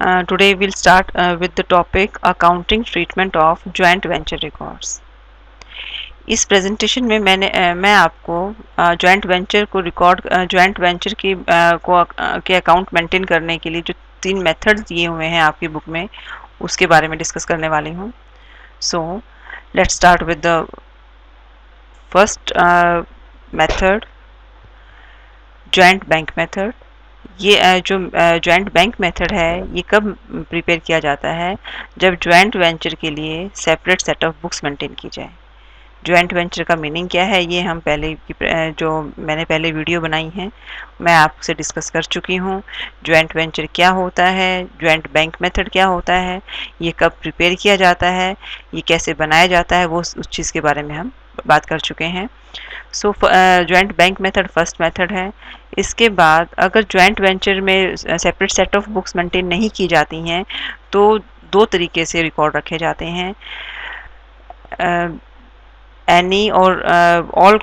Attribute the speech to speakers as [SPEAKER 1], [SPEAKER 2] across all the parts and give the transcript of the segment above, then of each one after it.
[SPEAKER 1] Today we'll start with the topic accounting treatment of joint venture records. इस presentation में मैं आपको joint venture को रिकॉर्ड जॉइंट वेंचर की के अकाउंट मेंटेन करने के लिए जो 3 मेथड्स दिए हुए हैं आपकी बुक में उसके बारे में डिस्कस करने वाली हूँ. So let's start with the first method, joint bank method. ये जो जॉइंट बैंक मेथड है ये कब प्रिपेयर किया जाता है? जब जॉइंट वेंचर के लिए separate set of books maintain की जाए. जॉइंट वेंचर का मीनिंग क्या है ये हम जो मैंने पहले वीडियो बनाई है मैं आपसे डिस्कस कर चुकी हूँ. जॉइंट वेंचर क्या होता है, जॉइंट बैंक मेथड क्या होता है, ये कब प्रिपेयर किया जाता है, ये कैसे बनाया जाता है, वो उस चीज़ के बारे में हम बात कर चुके हैं. So joint bank method first method है. इसके बाद अगर जॉइंट वेंचर में separate set of books maintain नहीं की जाती हैं तो दो तरीके से रिकॉर्ड रखे जाते हैं. Any or all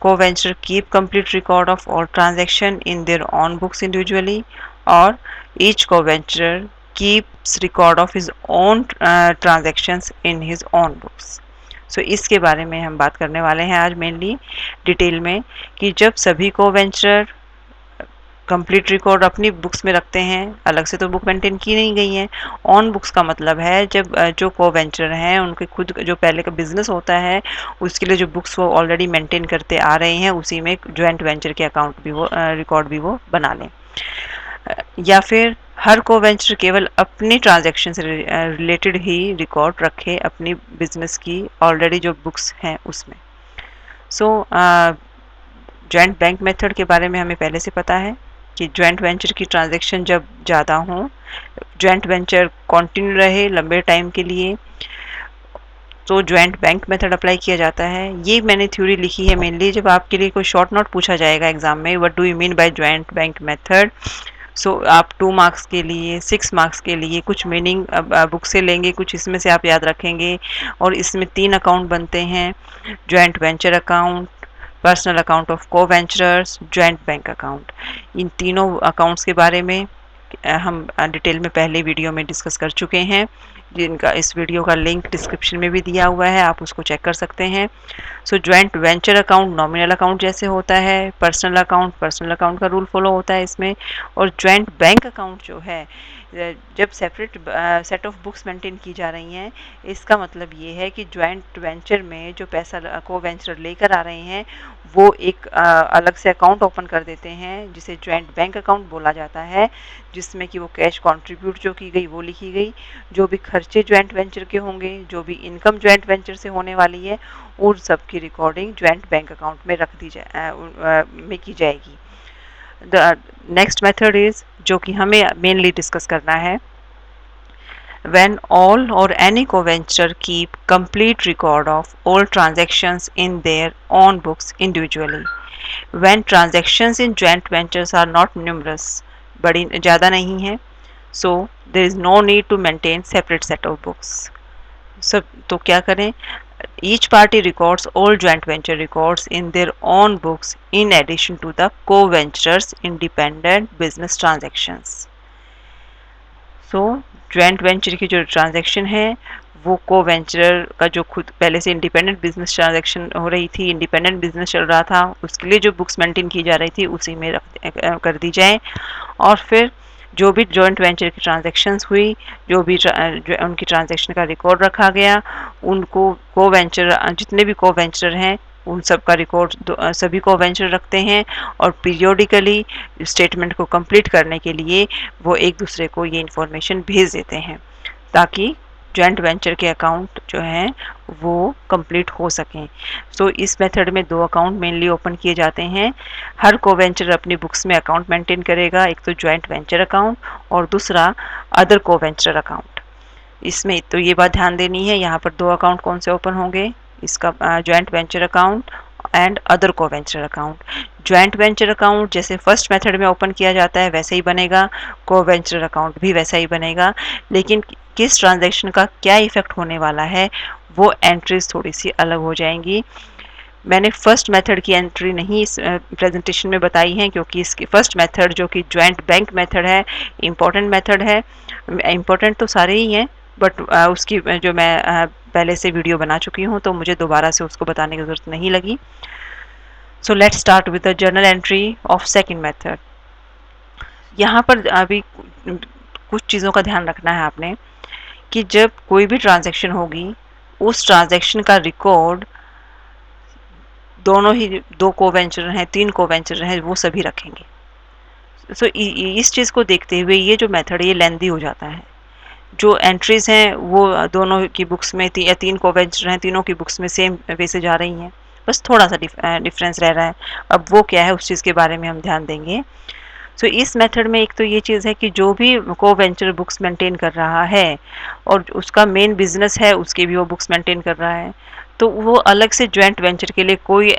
[SPEAKER 1] co-venture keep complete record of all transaction in their own books individually, or each co-venture keeps record of his own transactions in his own books. सो इसके बारे में हम बात करने वाले हैं आज मेनली डिटेल में कि जब सभी को वेंचर कंप्लीट रिकॉर्ड अपनी बुक्स में रखते हैं, अलग से तो बुक मेंटेन की नहीं गई है. ऑन बुक्स का मतलब है जब जो को वेंचर हैं उनके खुद जो पहले का बिजनेस होता है उसके लिए जो बुक्स वो ऑलरेडी मेंटेन करते आ रहे हैं उसी में जॉइंट वेंचर के अकाउंट भी वो रिकॉर्ड भी वो बना लें. या फिर हर को वेंचर केवल अपनी ट्रांजैक्शन से रिलेटेड ही रिकॉर्ड रखे अपनी बिजनेस की ऑलरेडी जो बुक्स हैं उसमें. सो जॉइंट बैंक मेथड के बारे में हमें पहले से पता है कि जॉइंट वेंचर की ट्रांजैक्शन जब ज़्यादा हो, जॉइंट वेंचर कंटिन्यू रहे लंबे टाइम के लिए, तो जॉइंट बैंक मेथड अप्लाई किया जाता है. ये मैंने थ्योरी लिखी है मेनली जब आपके लिए कोई शॉर्ट नोट पूछा जाएगा एग्जाम में, what do you mean by joint bank method. So आप 2 मार्क्स के लिए 6 मार्क्स के लिए कुछ मीनिंग बुक से लेंगे, कुछ इसमें से आप याद रखेंगे. और इसमें 3 अकाउंट बनते हैं, joint venture account, personal account of को वेंचरर्स, जॉइंट बैंक अकाउंट. इन तीनों अकाउंट्स के बारे में हम डिटेल में पहले वीडियो में डिस्कस कर चुके हैं, जिनका इस वीडियो का लिंक डिस्क्रिप्शन में भी दिया हुआ है, आप उसको चेक कर सकते हैं. So joint venture account nominal account जैसे होता है, पर्सनल अकाउंट का रूल फॉलो होता है इसमें. और जॉइंट बैंक अकाउंट जो है जब separate set of books maintain की जा रही हैं, इसका मतलब ये है कि जॉइंट वेंचर में जो पैसा को वेंचर लेकर आ रहे हैं वो एक अलग से अकाउंट ओपन कर देते हैं जिसे जॉइंट बैंक अकाउंट बोला जाता है, जिसमें कि वो कैश कंट्रीब्यूट जो की गई वो लिखी गई, जो भी खर्चे जॉइंट वेंचर के होंगे, जो भी इनकम जॉइंट वेंचर से होने वाली है, उन सब की रिकॉर्डिंग जॉइंट बैंक अकाउंट में रख दी में की जाएगी. द नेक्स्ट मेथड इज जो कि हमें मेनली डिस्कस करना है, when all or any co-venture keep complete record of all transactions in their own books individually. When transactions in joint ventures are not numerous, बड़ी ज़्यादा नहीं है, so there is no need to maintain separate set of books. सब तो क्या करें, each party records all joint venture records in their own books in addition to the co-venturers independent business transactions. So joint venture की जो transaction है वो को venture का जो खुद पहले से इंडिपेंडेंट बिजनेस ट्रांजैक्शन हो रही थी, इंडिपेंडेंट बिजनेस चल रहा था, उसके लिए जो बुक्स मेंटेन की जा रही थी उसी में कर दी जाए. और फिर जो भी जॉइंट वेंचर की ट्रांजैक्शंस हुई, जो उनकी ट्रांजैक्शन का रिकॉर्ड रखा गया, उनको को वेंचर जितने भी को वेंचर हैं उन सब का रिकॉर्ड सभी को वेंचर रखते हैं. और पीरियोडिकली स्टेटमेंट को कंप्लीट करने के लिए वो एक दूसरे को ये इन्फॉर्मेशन भेज देते हैं ताकि जॉइंट वेंचर के अकाउंट जो हैं वो कंप्लीट हो सकें. सो इस मेथड में 2 अकाउंट मेनली ओपन किए जाते हैं. हर को वेंचर अपनी बुक्स में अकाउंट मेंटेन करेगा, एक तो जॉइंट वेंचर अकाउंट और दूसरा अदर को वेंचर अकाउंट. इसमें तो ये बात ध्यान देनी है, यहाँ पर 2 अकाउंट कौन से ओपन होंगे, इसका joint venture account and other को venture account. Joint venture account जैसे फर्स्ट मेथड में ओपन किया जाता है वैसे ही बनेगा, को वेंचर अकाउंट भी वैसा ही बनेगा, लेकिन किस ट्रांजैक्शन का क्या इफेक्ट होने वाला है वो एंट्रीज थोड़ी सी अलग हो जाएंगी. मैंने फर्स्ट मेथड की एंट्री नहीं इस प्रेजेंटेशन में बताई है, क्योंकि इसकी फर्स्ट मेथड जो कि जॉइंट बैंक मेथड है, इम्पोर्टेंट मेथड है। इम्पोर्टेंट तो सारे ही हैं, बट उसकी जो मैं पहले से वीडियो बना चुकी हूँ, तो मुझे दोबारा से उसको बताने की ज़रूरत नहीं लगी। So let's start with the journal entry of second method. यहाँ पर अभी कुछ चीज़ों का ध्यान रखना है आपने, कि जब कोई भी ट्रांजैक्शन होगी, उस ट्रांजैक्शन का रिकॉर्ड दोनों ही, दो कोवेंचर हैं, तीन कोवेंचर हैं, वो सभी रखेंगे। सो इस चीज़ को देखते हुए ये जो मेथड है ये लेंदी हो जाता है। जो एंट्रीज हैं वो दोनों की बुक्स में या तीन कोवेंचर हैं, तीनों की बुक्स में सेम वे से जा रही हैं, बस थोड़ा सा डिफरेंस रह रहा है। अब वो क्या है, उस चीज़ के बारे में हम ध्यान देंगे। सो इस मेथड में एक तो ये चीज़ है कि जो भी कोवेंचर बुक्स मेंटेन कर रहा है और उसका मेन बिजनेस है, उसके भी वो बुक्स मेंटेन कर रहा है, तो वो अलग से जॉइंट वेंचर के लिए कोई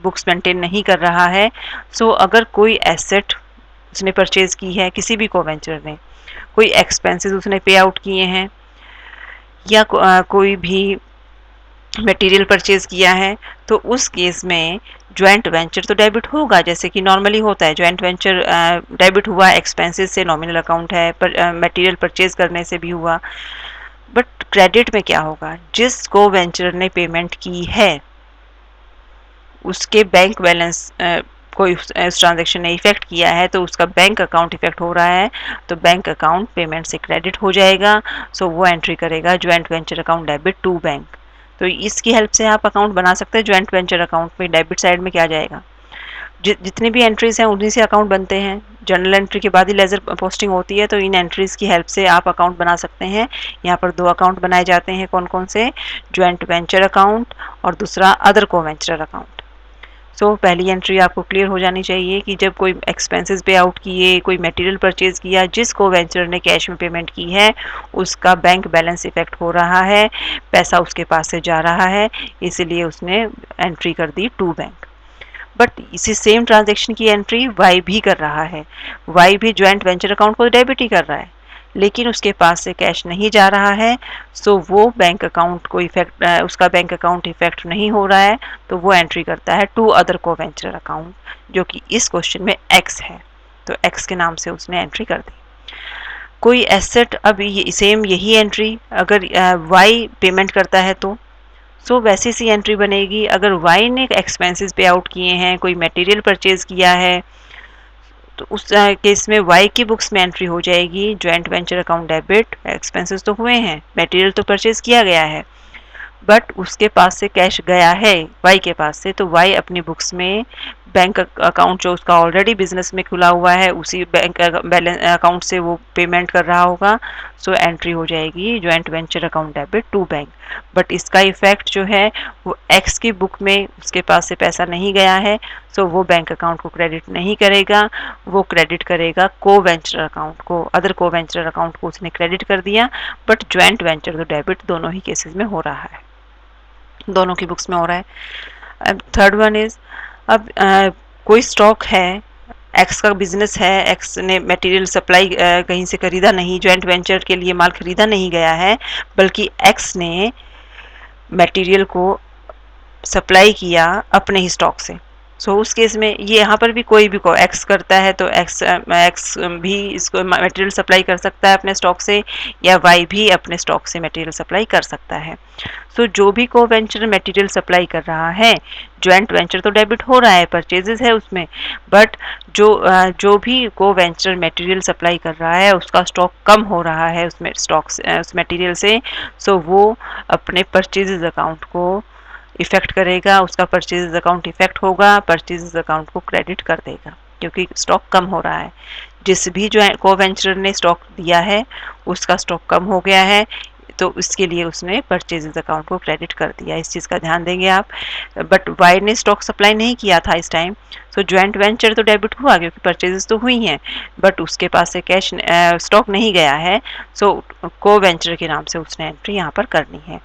[SPEAKER 1] बुक्स मेंटेन नहीं कर रहा है। सो अगर कोई एसेट उसने परचेज की है, किसी भी कोवेंचर ने कोई एक्सपेंसेस उसने पे आउट किए हैं, या कोई भी मटेरियल परचेज किया है, तो उस केस में जॉइंट वेंचर तो डेबिट होगा, जैसे कि नॉर्मली होता है। जॉइंट वेंचर डेबिट हुआ एक्सपेंसेस से, नॉमिनल अकाउंट है, पर मटेरियल परचेज करने से भी हुआ। बट क्रेडिट में क्या होगा, जिस को वेंचर ने पेमेंट की है उसके बैंक बैलेंस कोई उस ट्रांजेक्शन ने इफेक्ट किया है, तो उसका बैंक अकाउंट इफेक्ट हो रहा है, तो बैंक अकाउंट पेमेंट से क्रेडिट हो जाएगा। सो वो एंट्री करेगा joint venture account debit to bank. तो इसकी हेल्प से आप अकाउंट बना सकते हैं। जॉइंट वेंचर अकाउंट में डेबिट साइड में क्या जाएगा, जितनी भी एंट्रीज हैं उन्हीं से अकाउंट बनते हैं। जर्नल एंट्री के बाद ही लेजर पोस्टिंग होती है, तो इन एंट्रीज की हेल्प से आप अकाउंट बना सकते हैं। यहाँ पर दो अकाउंट बनाए जाते हैं, कौन कौन से, जॉइंट वेंचर अकाउंट और दूसरा अदर को वेंचर अकाउंट। सो पहली एंट्री आपको क्लियर हो जानी चाहिए कि जब कोई एक्सपेंसेस पे आउट किए, कोई मटेरियल परचेज किया, जिसको वेंचर ने कैश में पेमेंट की है, उसका बैंक बैलेंस इफेक्ट हो रहा है, पैसा उसके पास से जा रहा है, इसीलिए उसने एंट्री कर दी टू बैंक। बट इसी सेम ट्रांजेक्शन की एंट्री वाई भी कर रहा है। वाई भी ज्वाइंट वेंचर अकाउंट को डेबिट ही कर रहा है, लेकिन उसके पास से कैश नहीं जा रहा है, सो वो बैंक अकाउंट को इफेक्ट, उसका बैंक अकाउंट इफेक्ट नहीं हो रहा है, तो वो एंट्री करता है टू अदर को वेंचर अकाउंट, जो कि इस क्वेश्चन में एक्स है, तो एक्स के नाम से उसने एंट्री कर दी। कोई एसेट, अब सेम यही एंट्री अगर वाई पेमेंट करता है तो सो वैसी सी एंट्री बनेगी। अगर वाई ने एक्सपेंसेस पे आउट किए हैं, कोई मटेरियल परचेज किया है, तो उस केस में वाई की बुक्स में एंट्री हो जाएगी joint venture account debit. Expenses तो हुए हैं, मटेरियल तो परचेज किया गया है, बट उसके पास से कैश गया है वाई के पास से, तो वाई अपनी बुक्स में बैंक अकाउंट जो उसका ऑलरेडी बिजनेस में खुला हुआ है, उसी बैंक बैलेंस अकाउंट से वो पेमेंट कर रहा होगा। सो एंट्री हो जाएगी joint venture account debit to bank. But इसका इफेक्ट जो है वो एक्स की बुक में उसके पास से पैसा नहीं गया है, सो वो बैंक अकाउंट को क्रेडिट नहीं करेगा, वो क्रेडिट करेगा को वेंचर अकाउंट को। अदर को वेंचर अकाउंट को उसने क्रेडिट कर दिया, बट ज्वाइंट वेंचर तो डेबिट दोनों ही केसेस में हो रहा है, दोनों की बुक्स में हो रहा है। अब थर्ड वन इज, अब कोई स्टॉक है, एक्स का बिजनेस है, एक्स ने मटेरियल सप्लाई कहीं से खरीदा नहीं, जॉइंट वेंचर के लिए माल खरीदा नहीं गया है, बल्कि एक्स ने मटेरियल को सप्लाई किया अपने ही स्टॉक से। सो उस केस में ये यहाँ पर भी कोई भी को एक्स करता है, तो एक्स एक्स भी इसको मटेरियल सप्लाई कर सकता है अपने स्टॉक से, या वाई भी अपने स्टॉक से मटेरियल सप्लाई कर सकता है। सो जो भी को वेंचर मटेरियल सप्लाई कर रहा है, जॉइंट वेंचर तो डेबिट हो रहा है, परचेजेस है उसमें, बट जो भी को वेंचर मटेरियल सप्लाई कर रहा है उसका स्टॉक कम हो रहा है उसमें स्टॉक उस मटेरियल से, सो वो अपने परचेजेस अकाउंट को इफेक्ट करेगा, उसका परचेज अकाउंट इफेक्ट होगा, परचेज अकाउंट को क्रेडिट कर देगा, क्योंकि स्टॉक कम हो रहा है। जिस भी जो को वेंचर ने स्टॉक दिया है उसका स्टॉक कम हो गया है, तो इसके लिए उसने परचेजेस अकाउंट को क्रेडिट कर दिया। इस चीज़ का ध्यान देंगे आप। बट वाई ने स्टॉक सप्लाई नहीं किया था इस टाइम, सो ज्वाइंट वेंचर तो डेबिट हुआ क्योंकि परचेजेस तो हुई हैं, बट उसके पास से कैश स्टॉक नहीं गया है, सो को वेंचर के नाम से उसने एंट्री यहाँ पर करनी है।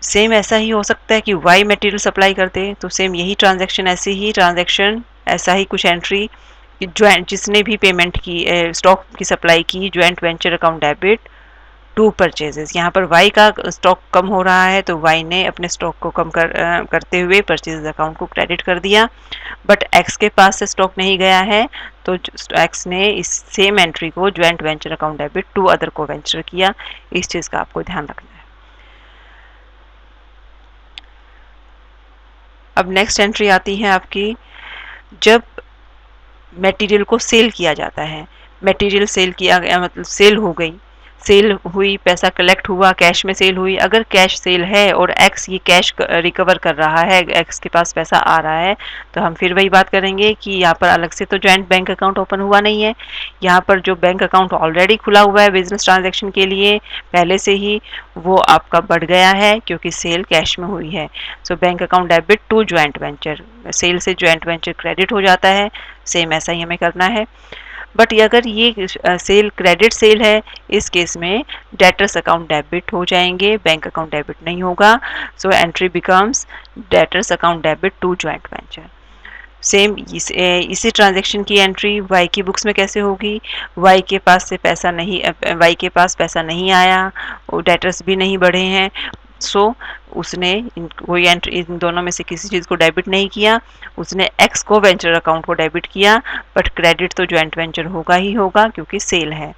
[SPEAKER 1] सेम ऐसा ही हो सकता है कि वाई मटेरियल सप्लाई कर दे, तो सेम यही ट्रांजैक्शन, ऐसी ही ट्रांजैक्शन, ऐसा ही कुछ एंट्री, ज्वाइंट जिसने भी पेमेंट की स्टॉक की सप्लाई की, joint venture account debit to purchases. यहाँ पर वाई का स्टॉक कम हो रहा है तो वाई ने अपने स्टॉक को कम करते हुए परचेजेस अकाउंट को क्रेडिट कर दिया, बट एक्स के पास से स्टॉक नहीं गया है तो एक्स ने इस सेम एंट्री को joint venture account debit to other को वेंचर किया। इस चीज़ का आपको ध्यान रखना है। अब नेक्स्ट एंट्री आती है आपकी, जब मटेरियल को सेल किया जाता है। मटेरियल सेल किया गया मतलब सेल हो गई, सेल हुई, पैसा कलेक्ट हुआ, कैश में सेल हुई। अगर कैश सेल है और एक्स ये कैश रिकवर कर रहा है, एक्स के पास पैसा आ रहा है, तो हम फिर वही बात करेंगे कि यहाँ पर अलग से तो जॉइंट बैंक अकाउंट ओपन हुआ नहीं है। यहाँ पर जो बैंक अकाउंट ऑलरेडी खुला हुआ है बिजनेस ट्रांजेक्शन के लिए पहले से ही, वो आपका बढ़ गया है क्योंकि सेल कैश में हुई है। So bank account debit to joint venture, sale से ज्वाइंट वेंचर क्रेडिट हो जाता है। सेम ऐसा ही हमें करना है। बट अगर ये सेल क्रेडिट सेल है, इस केस में डेटर्स अकाउंट डेबिट हो जाएंगे, बैंक अकाउंट डेबिट नहीं होगा। So entry becomes debtors account debit to joint venture. Same इसी ट्रांजैक्शन की एंट्री वाई की बुक्स में कैसे होगी? वाई के पास से पैसा नहीं, वाई के पास पैसा नहीं आया, डेटर्स भी नहीं बढ़े हैं, सो उसने कोई एंट्री इन दोनों में से किसी चीज़ को डेबिट नहीं किया, उसने एक्स को वेंचर अकाउंट को डेबिट किया, बट क्रेडिट तो ज्वाइंट वेंचर होगा ही होगा क्योंकि सेल है।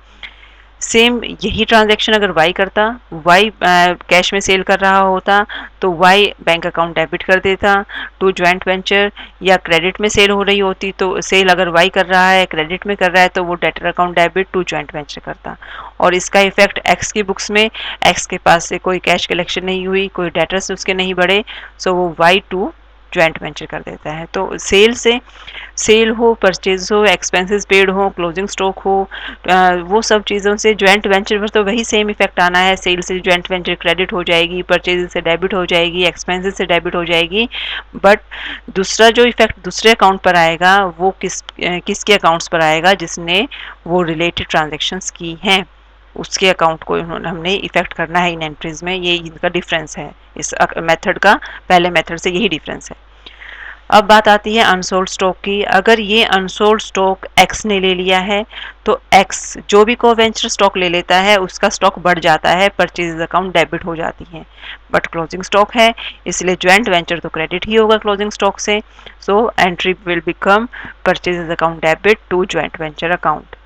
[SPEAKER 1] सेम यही ट्रांजैक्शन अगर वाई करता, वाई कैश में सेल कर रहा होता तो वाई बैंक अकाउंट डेबिट कर देता टू ज्वाइंट वेंचर, या क्रेडिट में सेल हो रही होती तो सेल अगर वाई कर रहा है क्रेडिट में कर रहा है तो वो debtor account debit to joint venture करता। और इसका इफेक्ट एक्स की बुक्स में, एक्स के पास से कोई कैश कलेक्शन नहीं हुई, कोई डेटर्स उसके नहीं बढ़े, सो वो वाई टू ज्वाइंट वेंचर कर देता है। तो सेल से, सेल हो, परचेज हो, एक्सपेंसेस पेड हो, क्लोजिंग स्टॉक हो, वो सब चीज़ों से ज्वाइंट वेंचर पर तो वही सेम इफेक्ट आना है। सेल से ज्वाइंट वेंचर क्रेडिट हो जाएगी, परचेज से डेबिट हो जाएगी, एक्सपेंसेस से डेबिट हो जाएगी। बट दूसरा जो इफेक्ट दूसरे अकाउंट पर आएगा वो किसके अकाउंट्स पर आएगा? जिसने वो रिलेटेड ट्रांजेक्शन्स की हैं उसके अकाउंट को हमने इफेक्ट करना है इन एंट्रीज में। ये इनका डिफरेंस है, इस मेथड का पहले मेथड से यही डिफरेंस है। अब बात आती है अनसोल्ड स्टॉक की। अगर ये अनसोल्ड स्टॉक एक्स ने ले लिया है तो एक्स जो भी कोवेंचर स्टॉक ले लेता है उसका स्टॉक बढ़ जाता है, परचेज अकाउंट डेबिट हो जाती है। बट क्लोजिंग स्टॉक है इसलिए ज्वाइंट वेंचर तो क्रेडिट ही होगा क्लोजिंग स्टॉक से। So entry will become purchase account debit to joint venture account.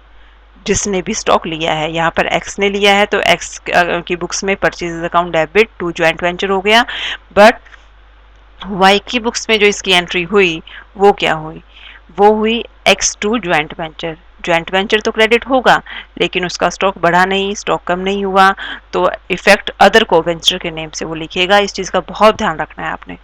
[SPEAKER 1] जिसने भी स्टॉक लिया है, यहाँ पर एक्स ने लिया है तो एक्स की बुक्स में purchase account debit to joint venture हो गया। बट वाई की बुक्स में जो इसकी एंट्री हुई वो क्या हुई? वो हुई X to joint venture. Joint venture तो क्रेडिट होगा लेकिन उसका स्टॉक बढ़ा नहीं, स्टॉक कम नहीं हुआ, तो इफेक्ट अदर को वेंचर के नेम से वो लिखेगा। इस चीज़ का बहुत ध्यान रखना है आपने।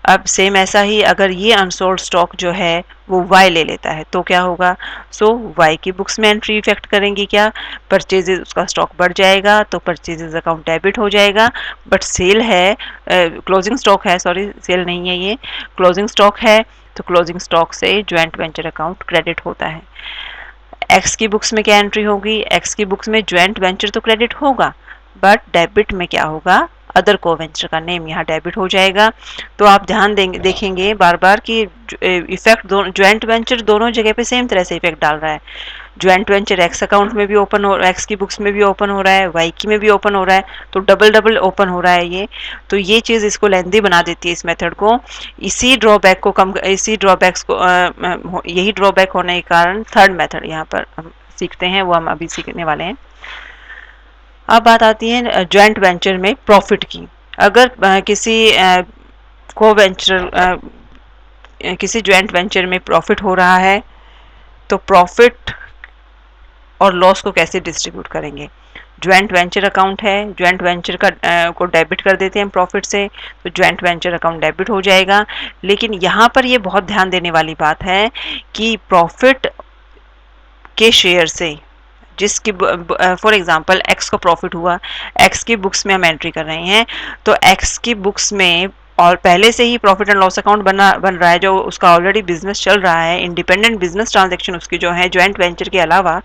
[SPEAKER 1] अब सेम ऐसा ही अगर ये अनसोल्ड स्टॉक जो है वो वाई ले लेता है तो क्या होगा? सो वाई की बुक्स में एंट्री इफेक्ट करेंगी क्या? परचेजेस, उसका स्टॉक बढ़ जाएगा तो परचेजेस अकाउंट डेबिट हो जाएगा। बट सेल है, क्लोजिंग स्टॉक है, सॉरी सेल नहीं है ये, क्लोजिंग स्टॉक है, तो क्लोजिंग स्टॉक से ज्वाइंट वेंचर अकाउंट क्रेडिट होता है। एक्स की बुक्स में क्या एंट्री होगी? एक्स की बुक्स में ज्वाइंट वेंचर तो क्रेडिट होगा बट डेबिट में क्या होगा? अदर को वेंचर का नेम यहाँ डेबिट हो जाएगा। तो आप ध्यान देंगे देखेंगे बार बार कि इफेक्ट ज्वाइंट वेंचर दोनों जगह पे सेम तरह से इफेक्ट डाल रहा है। ज्वाइंट वेंचर एक्स अकाउंट में भी ओपन हो, एक्स की बुक्स में भी ओपन हो रहा है, वाई की में भी ओपन हो रहा है, तो डबल डबल ओपन हो रहा है ये। तो ये चीज़ इसको लेंदी बना देती है इस मेथड को। इसी ड्रॉबैक को कम, इसी ड्रॉबैक्स को यही ड्रॉबैक होने के कारण थर्ड मेथड यहाँ पर हम सीखते हैं, वो हम अभी सीखने वाले हैं। अब बात आती है जॉइंट वेंचर में प्रॉफिट की। अगर किसी को वेंचर किसी जॉइंट वेंचर में प्रॉफिट हो रहा है तो प्रॉफिट और लॉस को कैसे डिस्ट्रीब्यूट करेंगे? ज्वाइंट वेंचर अकाउंट है, ज्वाइंट वेंचर का को डेबिट कर देते हैं प्रॉफिट से, तो ज्वाइंट वेंचर अकाउंट डेबिट हो जाएगा। लेकिन यहाँ पर ये बहुत ध्यान देने वाली बात है कि प्रॉफिट के शेयर से, जिसकी फॉर एग्जांपल एक्स को प्रॉफिट हुआ, एक्स की बुक्स में हम एंट्री कर रहे हैं, तो एक्स की बुक्स में और पहले से ही प्रॉफिट एंड लॉस अकाउंट बन रहा है, जो उसका ऑलरेडी बिजनेस चल रहा है, इंडिपेंडेंट बिजनेस ट्रांजैक्शन उसकी जो है ज्वाइंट वेंचर के अलावा,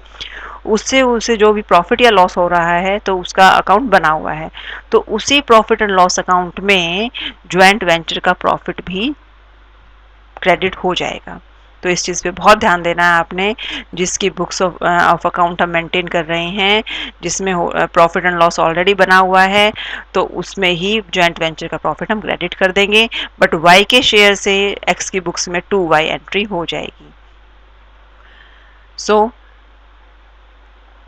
[SPEAKER 1] उससे उसे जो भी प्रॉफिट या लॉस हो रहा है तो उसका अकाउंट बना हुआ है। तो उसी प्रॉफिट एंड लॉस अकाउंट में ज्वाइंट वेंचर का प्रॉफिट भी क्रेडिट हो जाएगा। तो इस चीज़ पे बहुत ध्यान देना है आपने। जिसकी बुक्स ऑफ अकाउंट हम मेंटेन कर रहे हैं, जिसमें प्रॉफिट एंड लॉस ऑलरेडी बना हुआ है, तो उसमें ही जॉइंट वेंचर का प्रॉफिट हम क्रेडिट कर देंगे, बट वाई के शेयर से एक्स की बुक्स में 2y एंट्री हो जाएगी। So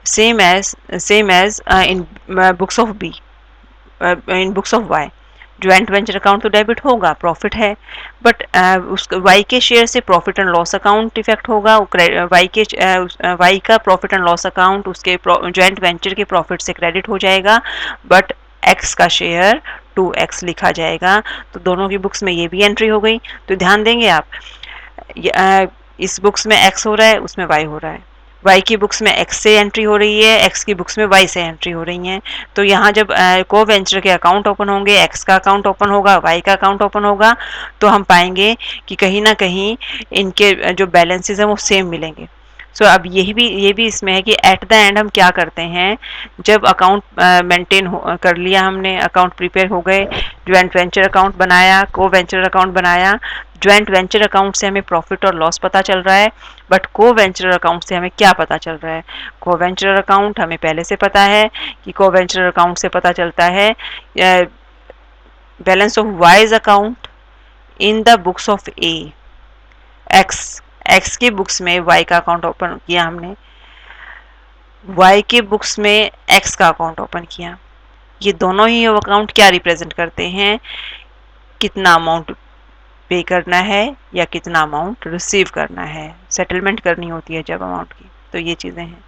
[SPEAKER 1] same as in books of B, in books of Y joint venture account तो डेबिट होगा, प्रॉफिट है, बट उस वाई के शेयर से profit and loss account effect होगा। वाई का प्रॉफिट एंड लॉस अकाउंट उसके ज्वाइंट वेंचर के प्रॉफिट से क्रेडिट हो जाएगा, बट एक्स का शेयर 2x लिखा जाएगा। तो दोनों की बुक्स में ये भी एंट्री हो गई। तो ध्यान देंगे आप, इस बुक्स में x हो रहा है, उसमें y हो रहा है, y की बुक्स में x से एंट्री हो रही है, x की बुक्स में y से एंट्री हो रही है। तो यहाँ जब को वेंचर के अकाउंट ओपन होंगे, x का अकाउंट ओपन होगा, y का अकाउंट ओपन होगा, तो हम पाएंगे कि कहीं ना कहीं इनके जो बैलेंसेस हैं वो सेम मिलेंगे। सो अब ये भी इसमें है कि एट द एंड हम क्या करते हैं, जब अकाउंट मेंटेन कर लिया हमने, अकाउंट प्रिपेयर हो गए, ज्वाइंट वेंचर अकाउंट बनाया, को वेंचर अकाउंट बनाया, ज्वाइंट वेंचर अकाउंट से हमें प्रॉफिट और लॉस पता चल रहा है, बट को वेंचर अकाउंट से हमें क्या पता चल रहा है। को वेंचर अकाउंट हमें पहले से पता है कि को वेंचर अकाउंट से पता चलता है balance of wise account in the books of A. X की बुक्स में वाई का अकाउंट ओपन किया हमने, वाई के बुक्स में एक्स का अकाउंट ओपन किया। ये दोनों ही अकाउंट क्या रिप्रेजेंट करते हैं, कितना अमाउंट पे करना है या कितना अमाउंट रिसीव करना है, सेटलमेंट करनी होती है जब अमाउंट की। तो ये चीज़ें हैं।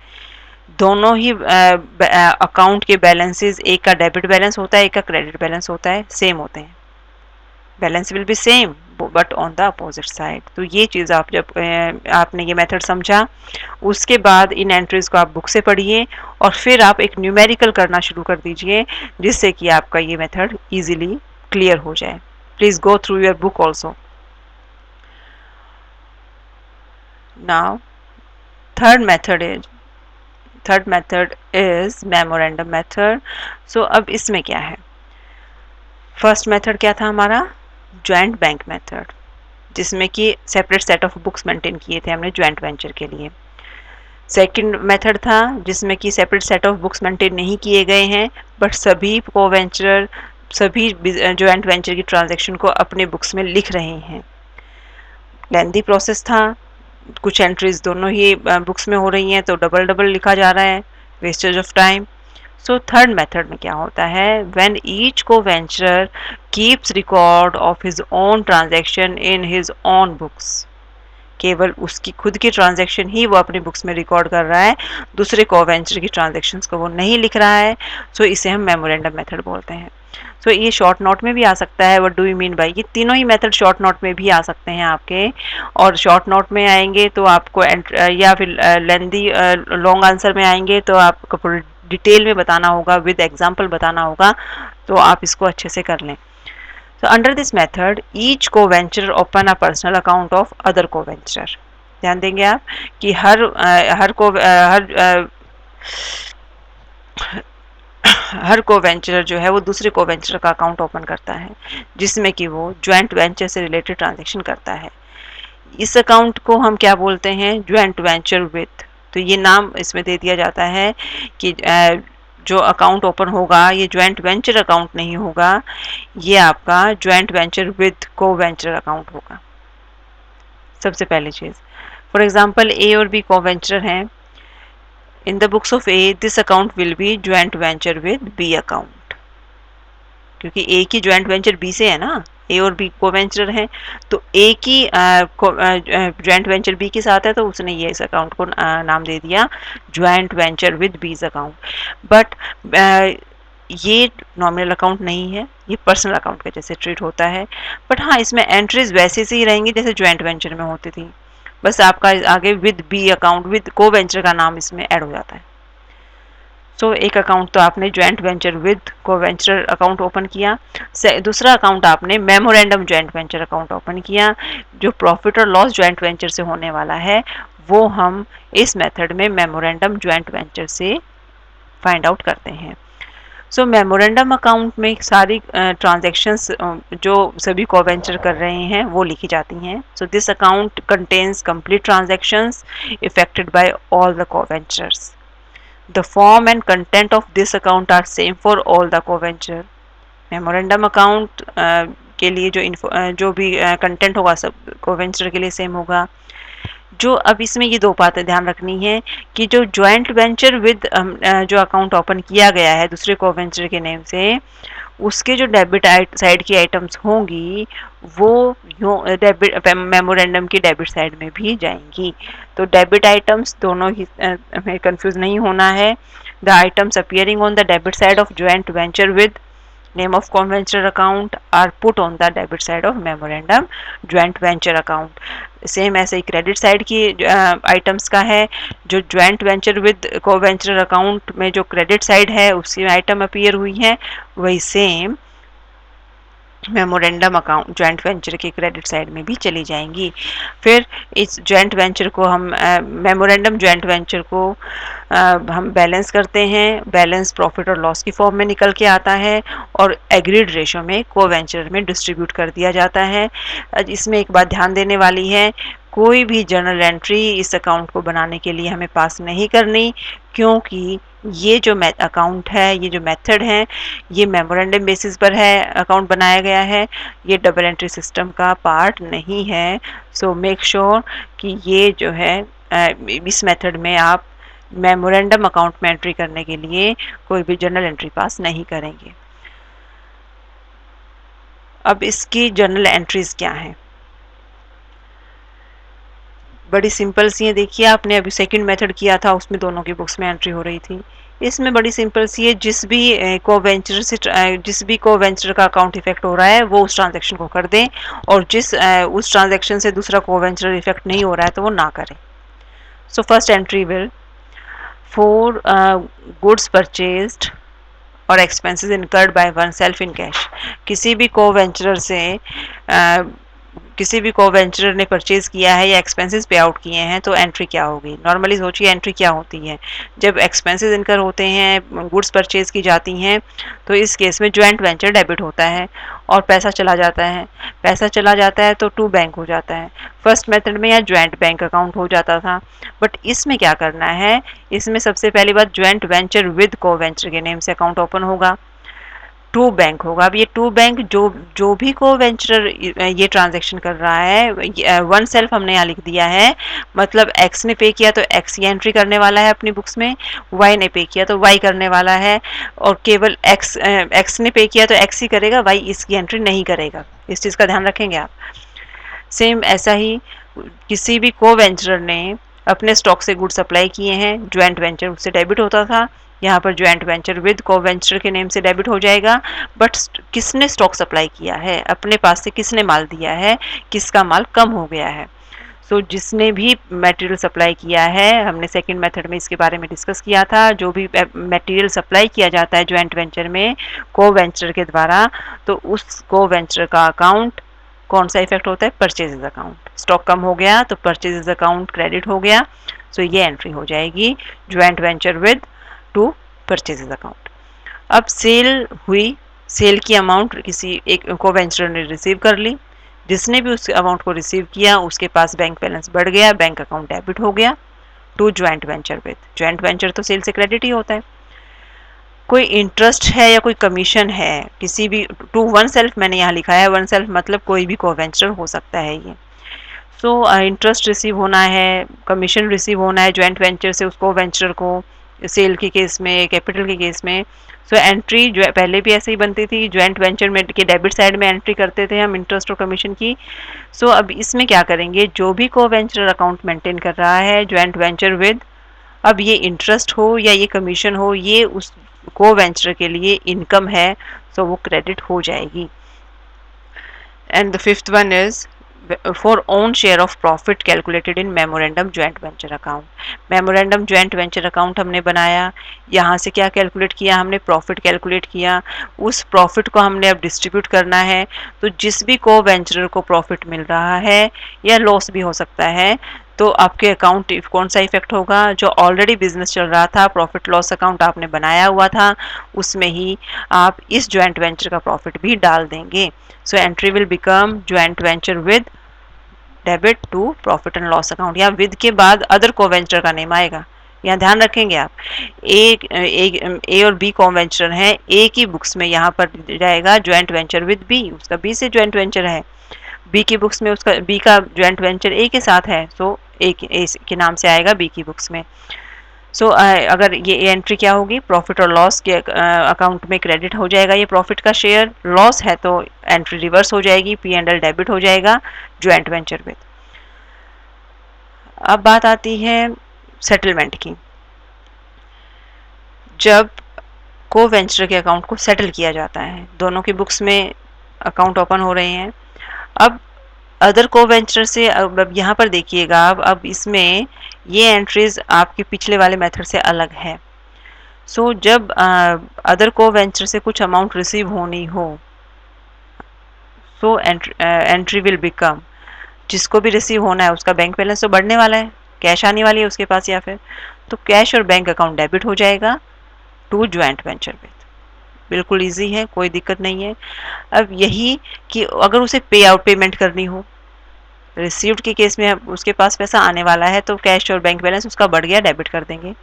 [SPEAKER 1] दोनों ही अकाउंट के बैलेंसेस, एक का डेबिट बैलेंस होता है, एक का क्रेडिट बैलेंस होता है, सेम होते हैं, balance will be same but on the opposite side. तो ये चीज़ आप जब आपने ये मेथड समझा, उसके बाद इन एंट्रीज को आप बुक से पढ़िए और फिर आप एक न्यूमेरिकल करना शुरू कर दीजिए, जिससे कि आपका ये मेथड इजीली क्लियर हो जाए। Please go through your book also. Now third method is memorandum method. So अब इसमें क्या है, फर्स्ट मेथड क्या था हमारा, ज्वाइंट बैंक मेथड, जिसमें कि separate set of books maintain किए थे हमने ज्वाइंट वेंचर के लिए। सेकंड मेथड था जिसमें कि separate set of books maintain नहीं किए गए हैं, बट सभी को वेंचर, सभी ज्वाइंट वेंचर की ट्रांजैक्शन को अपने बुक्स में लिख रहे हैं। लेंदी प्रोसेस था, कुछ एंट्रीज दोनों ही बुक्स में हो रही हैं, तो डबल डबल लिखा जा रहा है, wastage of time. So third method में क्या होता है, व्हेन ईच को venture keeps record of his own transaction in his own books, केवल उसकी खुद की ट्रांजैक्शन ही वो अपनी बुक्स में रिकॉर्ड कर रहा है, दूसरे को वेंचर की ट्रांजैक्शंस को वो नहीं लिख रहा है। सो इसे हम मेमोरेंडम मेथड बोलते हैं। सो ये शॉर्ट नोट में भी आ सकता है, what do you mean bye, ये तीनों ही मेथड शॉर्ट नोट में भी आ सकते हैं आपके। और शॉर्ट नोट में आएंगे तो आपको या फिर लेंदी लॉन्ग आंसर में आएंगे तो आपको पूरी डिटेल में बताना होगा, विद एग्जाम्पल बताना होगा, तो आप इसको अच्छे से कर लें। So under this method, each co-venture open a personal account of other co-venture। ध्यान देंगे आप कि हर को-वेंचर जो है वो दूसरे को-वेंचर का अकाउंट ओपन करता है, जिसमें कि वो ज्वाइंट वेंचर से रिलेटेड ट्रांजैक्शन करता है। इस अकाउंट को हम क्या बोलते हैं, ज्वाइंट वेंचर विथ। तो ये नाम इसमें दे दिया जाता है कि जो अकाउंट ओपन होगा ये ज्वाइंट वेंचर अकाउंट नहीं होगा, ये आपका ज्वाइंट वेंचर विद को वेंचर अकाउंट होगा। सबसे पहली चीज, फॉर एग्जांपल ए और बी को वेंचर हैं, in the books of A this account will be joint venture with B account, क्योंकि ए की ज्वाइंट वेंचर बी से है ना, ए और बी को वेंचर हैं, तो ए की ज्वाइंट वेंचर बी के साथ है, तो उसने ये इस अकाउंट को नाम दे दिया ज्वाइंट वेंचर विद बीज अकाउंट। बट ये नॉमिनल अकाउंट नहीं है, ये पर्सनल अकाउंट के जैसे ट्रीट होता है। बट हाँ, इसमें एंट्रीज वैसे से ही रहेंगी जैसे ज्वाइंट वेंचर में होती थी, बस आपका आगे विद बी अकाउंट, विद को वेंचर का नाम इसमें ऐड हो जाता है। सो एक अकाउंट तो आपने ज्वाइंट वेंचर विद को वेंचर अकाउंट ओपन किया, दूसरा अकाउंट आपने memorandum joint venture account open किया। जो प्रॉफिट और लॉस ज्वाइंट वेंचर से होने वाला है वो हम इस मेथड में मेमोरेंडम ज्वाइंट वेंचर से फाइंड आउट करते हैं। सो मेमोरेंडम अकाउंट में सारी ट्रांजैक्शंस जो सभी कोवेंचर कर रहे हैं वो लिखी जाती हैं. So this account contains complete transactions effected by all the coventurers. The form and content of this account are same for all the coventure. Memorandum account के लिए जो भी कंटेंट होगा सब कोवेंचर के लिए सेम होगा. जो अब इसमें ये दो बातें ध्यान रखनी है कि जो ज्वाइंट वेंचर विद जो अकाउंट ओपन किया गया है दूसरे कोवेंचर के नेम से, उसके जो डेबिट साइड की आइटम्स होंगी वो डेबिट मेमोरेंडम की डेबिट साइड में भी जाएंगी. तो डेबिट आइटम्स दोनों ही हमें कंफ्यूज नहीं होना है. The items appearing on the debit side of joint venture with name of conventional account are put on the debit side of memorandum joint venture account. Same ऐसे ही क्रेडिट साइड की items का है. जो joint venture with कोवेंचर account में जो credit side है उसी में आइटम अपीयर हुई है वही same memorandum account joint venture के क्रेडिट साइड में भी चली जाएंगी. फिर इस ज्वाइंट वेंचर को हम मेमोरेंडम ज्वाइंट वेंचर को हम बैलेंस करते हैं. बैलेंस प्रॉफिट और लॉस की फॉर्म में निकल के आता है और एग्रीड रेशो में कोवेंचर में डिस्ट्रीब्यूट कर दिया जाता है. इसमें एक बात ध्यान देने वाली है, कोई भी जर्नल एंट्री इस अकाउंट को बनाने के लिए हमें पास नहीं करनी, क्योंकि ये जो अकाउंट है, ये जो मेथड है, ये मेमोरेंडम बेसिस पर है अकाउंट बनाया गया है, ये डबल एंट्री सिस्टम का पार्ट नहीं है. सो मेक श्योर कि ये जो है इस मेथड में आप मेमोरेंडम अकाउंट में एंट्री करने के लिए कोई भी जर्नल एंट्री पास नहीं करेंगे. अब इसकी जर्नल एंट्रीज क्या हैं? बड़ी सिंपल सी है. देखिए आपने अभी सेकंड मेथड किया था उसमें दोनों की बुक्स में एंट्री हो रही थी. इसमें बड़ी सिंपल सी है, जिस भी कोवेंचर का अकाउंट इफेक्ट हो रहा है वो उस ट्रांजैक्शन को कर दें, और उस ट्रांजैक्शन से दूसरा कोवेंचर इफेक्ट नहीं हो रहा है तो वो ना करें. So first entry will for goods purchased और expenses incurred by oneself in cash. किसी भी कोवेंचर से किसी भी कोवेंचर ने परचेज किया है या एक्सपेंसेस पे आउट किए हैं तो एंट्री क्या होगी? नॉर्मली सोचिए एंट्री क्या होती है. जब एक्सपेंसेस इनकर होते हैं, गुड्स परचेज की जाती हैं, तो इस केस में ज्वाइंट वेंचर डेबिट होता है और पैसा चला जाता है. पैसा चला जाता है तो टू बैंक हो जाता है. फर्स्ट मेथड में यहाँ ज्वाइंट बैंक अकाउंट हो जाता था, बट इसमें क्या करना है, इसमें सबसे पहली बात ज्वाइंट वेंचर विद कोवेंचर के नेम से अकाउंट ओपन होगा, टू बैंक होगा. अब ये टू बैंक जो भी कोवेंचर ये ट्रांजैक्शन कर रहा है, वन सेल्फ हमने यहाँ लिख दिया है, मतलब एक्स ने पे किया तो एक्स ही एंट्री करने वाला है अपनी बुक्स में, वाई ने पे किया तो वाई करने वाला है, और केवल एक्स ने पे किया तो एक्स ही करेगा, वाई इसकी एंट्री नहीं करेगा. इस चीज़ का ध्यान रखेंगे आप. सेम ऐसा ही किसी भी कोवेंचर ने अपने स्टॉक से गुड सप्लाई किए हैं, ज्वाइंट वेंचर उससे डेबिट होता था, यहाँ पर ज्वाइंट वेंचर विद कोवेंचर के नेम से डेबिट हो जाएगा. बट किसने स्टॉक सप्लाई किया है, अपने पास से किसने माल दिया है, किसका माल कम हो गया है. सो जिसने भी मटेरियल सप्लाई किया है, हमने सेकंड मेथड में इसके बारे में डिस्कस किया था, जो भी मटेरियल सप्लाई किया जाता है ज्वाइंट वेंचर में कोवेंचर के द्वारा, तो उस कोवेंचर का अकाउंट कौन सा इफेक्ट होता है? Purchases account. स्टॉक कम हो गया तो परचेजेज अकाउंट क्रेडिट हो गया, सो ये एंट्री हो जाएगी joint venture with two purchases account. अब सेल हुई, सेल की अमाउंट किसी एक कोवेंचर ने रिसीव कर ली, जिसने भी उस अमाउंट को रिसीव किया उसके पास बैंक बैलेंस बढ़ गया, बैंक अकाउंट डेबिट हो गया to joint venture with. Joint venture तो सेल से क्रेडिट ही होता है. कोई इंटरेस्ट है या कोई कमीशन है किसी भी, टू वन सेल्फ मैंने यहाँ लिखा है, वन सेल्फ मतलब कोई भी कोवेंचर हो सकता है ये. सो इंटरेस्ट रिसीव होना है, कमीशन रिसीव होना है ज्वाइंट वेंचर से उसको वेंचर को, सेल के केस में, कैपिटल के केस में. सो एंट्री जो पहले भी ऐसे ही बनती थी, ज्वाइंट वेंचर में के डेबिट साइड में एंट्री करते थे हम इंटरेस्ट और कमीशन की. सो अब इसमें क्या करेंगे, जो भी कोवेंचर अकाउंट मेंटेन कर रहा है ज्वाइंट वेंचर विद, अब ये इंटरेस्ट हो या ये कमीशन हो, ये उस कोवेंचर के लिए इनकम है, सो वो क्रेडिट हो जाएगी. And the fifth one is for own share of profit calculated in memorandum joint venture account. Memorandum joint venture account हमने बनाया, यहाँ से क्या कैलकुलेट किया हमने? प्रॉफिट कैलकुलेट किया. उस प्रॉफिट को हमने अब डिस्ट्रीब्यूट करना है, तो जिस भी को वेंचर को प्रॉफिट मिल रहा है या लॉस भी हो सकता है, तो आपके अकाउंट कौन सा इफेक्ट होगा, जो ऑलरेडी बिजनेस चल रहा था, प्रॉफिट लॉस अकाउंट आपने बनाया हुआ था, उसमें ही आप इस ज्वाइंट वेंचर का प्रॉफिट भी डाल देंगे. So entry will become joint venture with debit to profit and loss account. या विद के बाद अदर कोवेंचर का नेम आएगा. यहाँ ध्यान रखेंगे आप, ए और बी कोवेंचर हैं, ए की बुक्स में यहाँ पर जाएगा ज्वाइंट वेंचर विद बी, उसका बी से ज्वाइंट वेंचर है. बी की बुक्स में उसका बी का ज्वाइंट वेंचर ए के साथ है, सो ए के नाम से आएगा बी की बुक्स में. सो अगर ये एंट्री क्या होगी, प्रॉफिट और लॉस के अकाउंट में क्रेडिट हो जाएगा ये प्रॉफिट का शेयर, लॉस है तो एंट्री रिवर्स हो जाएगी, पी एंड एल डेबिट हो जाएगा ज्वाइंट वेंचर में. अब बात आती है सेटलमेंट की. जब को वेंचर के अकाउंट को सेटल किया जाता है, दोनों की बुक्स में अकाउंट ओपन हो रहे हैं. अब अदर को वेंचर से, अब यहाँ पर देखिएगा आप, अब इसमें ये एंट्रीज आपके पिछले वाले मेथड से अलग है. सो जब अदर को वेंचर से कुछ अमाउंट रिसीव होनी हो, सो एंट्री विल बिकम, जिसको भी रिसीव होना है उसका बैंक बैलेंस तो बढ़ने वाला है, कैश आने वाली है उसके पास, या फिर तो कैश और बैंक अकाउंट डेबिट हो जाएगा टू ज्वाइंट वेंचर विद. बिल्कुल इजी है, कोई दिक्कत नहीं है. अब यही कि अगर उसे पे आउट पेमेंट करनी हो, रिसीव्ड के केस में उसके पास पैसा आने वाला है तो कैश और बैंक बैलेंस उसका बढ़ गया, डेबिट कर देंगे.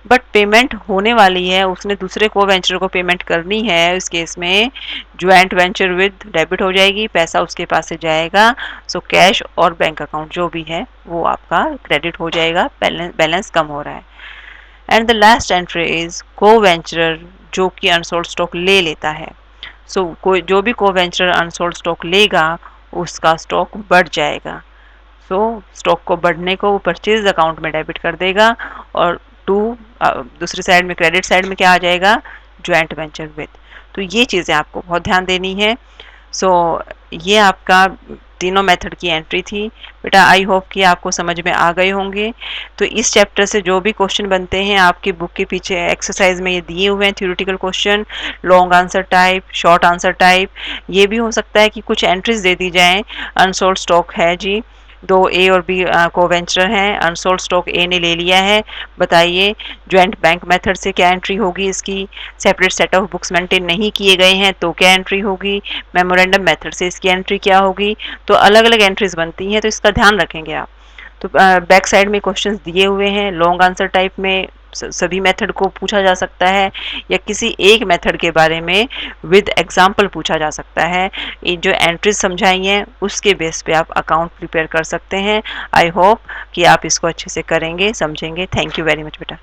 [SPEAKER 1] बट पेमेंट होने वाली है, उसने दूसरे को वेंचर को पेमेंट करनी है, इस केस में ज्वाइंट वेंचर विद डेबिट हो जाएगी, पैसा उसके पास से जाएगा. सो कैश और बैंक अकाउंट जो भी है वो आपका क्रेडिट हो जाएगा, बैलेंस कम हो रहा है. And the last entry is को वेंचर जो कि अनसोल्ड स्टॉक ले लेता है. सो कोई जो भी को वेंचर अनसोल्ड स्टॉक लेगा उसका स्टॉक बढ़ जाएगा. सो स्टॉक को बढ़ने को वो परचेज अकाउंट में डेबिट कर देगा, और टू दूसरी साइड में क्रेडिट साइड में क्या आ जाएगा, ज्वाइंट वेंचर विद. तो ये चीज़ें आपको बहुत ध्यान देनी है. सो ये आपका तीनों मेथड की एंट्री थी. बेटा आई होप कि आपको समझ में आ गए होंगे. तो इस चैप्टर से जो भी क्वेश्चन बनते हैं आपकी बुक के पीछे एक्सरसाइज में ये दिए हुए हैं, theoretical question, long answer type, short answer type. ये भी हो सकता है कि कुछ एंट्रीज दे दी जाएं, अनसोल्ड स्टॉक है जी, दो ए और बी को वेंचर हैं, अनसोल्ड स्टॉक ए ने ले लिया है, बताइए ज्वाइंट बैंक मेथड से क्या एंट्री होगी इसकी, separate set of books maintain नहीं किए गए हैं तो क्या एंट्री होगी, मेमोरेंडम मेथड से इसकी एंट्री क्या होगी. तो अलग अलग एंट्रीज बनती हैं, तो इसका ध्यान रखेंगे आप. तो बैक साइड में क्वेश्चंस दिए हुए हैं, लॉन्ग आंसर टाइप में सभी मेथड को पूछा जा सकता है, या किसी एक मेथड के बारे में विद एग्जांपल पूछा जा सकता है. ये जो एंट्रीज समझाई हैं उसके बेस पे आप अकाउंट प्रिपेयर कर सकते हैं. आई होप कि आप इसको अच्छे से करेंगे, समझेंगे. थैंक यू वेरी मच बेटा.